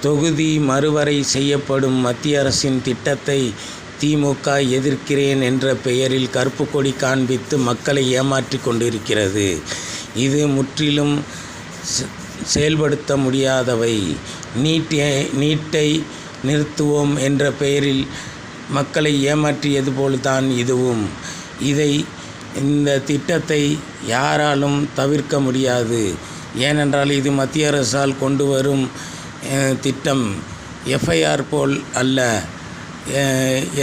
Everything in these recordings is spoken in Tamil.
தொகுதி மறுவரை செய்யப்படும் மத்திய அரசின் திட்டத்தை திமுக எதிர்க்கிறேன் என்ற பெயரில் கருப்பு கொடி காண்பித்து மக்களை ஏமாற்றிக் கொண்டிருக்கிறது. இது முற்றிலும் செயல்படுத்த முடியாதவை. நீட்டை நிறுத்துவோம் என்ற பெயரில் மக்களை ஏமாற்றியது போல்தான் இதுவும். இந்த திட்டத்தை யாராலும் தவிர்க்க முடியாது. ஏனென்றால் இது மத்திய அரசால் கொண்டு வரும் திட்டம் எஃப்ஐஆர் போல் அல்ல,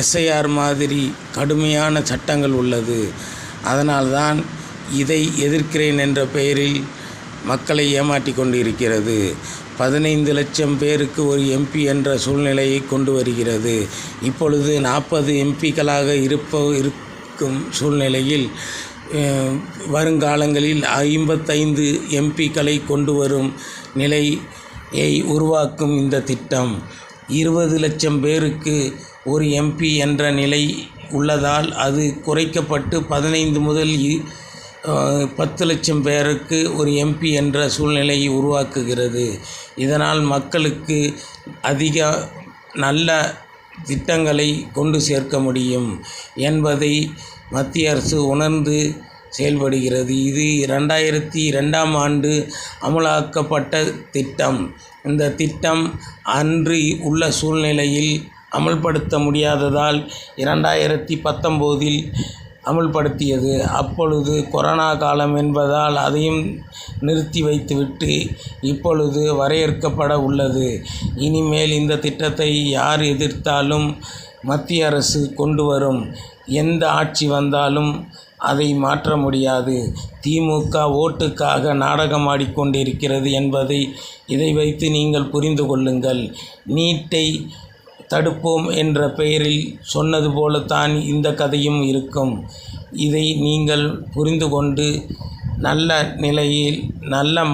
எஸ்ஐஆர் மாதிரி கடுமையான சட்டங்கள் உள்ளது. அதனால்தான் இதை எதிர்க்கிறேன் என்ற பெயரில் மக்களை ஏமாற்றிக் கொண்டிருக்கிறது. 15 லட்சம் பேருக்கு ஒரு எம்பி என்ற சூழ்நிலையை கொண்டு வருகிறது. இப்பொழுது 40 எம்பிக்களாக இருக்கும் சூழ்நிலையில் வருங்காலங்களில் 55 எம்பிக்களை கொண்டு வரும் நிலையை உருவாக்கும் இந்த திட்டம். 20 லட்சம் பேருக்கு ஒரு எம்பி என்ற நிலை உள்ளதால் அது குறைக்கப்பட்டு 15 முதல் 10 லட்சம் பேருக்கு ஒரு எம்பி என்ற சூழ்நிலையை உருவாக்குகிறது. இதனால் மக்களுக்கு அதிக நல்ல திட்டங்களை கொண்டு சேர்க்க முடியும் என்பதை மத்திய அரசு உணர்ந்து செயல்படுகிறது. இது 2002ஆம் ஆண்டு அமலாக்கப்பட்ட திட்டம். இந்த திட்டம் அன்று உள்ள சூழ்நிலையில் அமல்படுத்த முடியாததால் 2019இல் அமல்படுத்தியது. அப்பொழுது கொரோனா காலம் என்பதால் அதையும் நிறுத்தி வைத்துவிட்டு இப்பொழுது வரையறுக்கப்பட உள்ளது. இனிமேல் இந்த திட்டத்தை யார் எதிர்த்தாலும் மத்திய அரசு கொண்டு வரும் எந்த ஆட்சி வந்தாலும் அதை மாற்ற முடியாது. திமுக ஓட்டுக்காக நாடகமாடிக்கொண்டிருக்கிறது என்பதை இதை வைத்து நீங்கள் புரிந்து கொள்ளுங்கள். நீட்டை தடுப்போம் என்ற பெயரில் சொன்னது போலத்தான் இந்த கதையும் இருக்கும். இதை நீங்கள் புரிந்து கொண்டு நல்ல நிலையில் நல்ல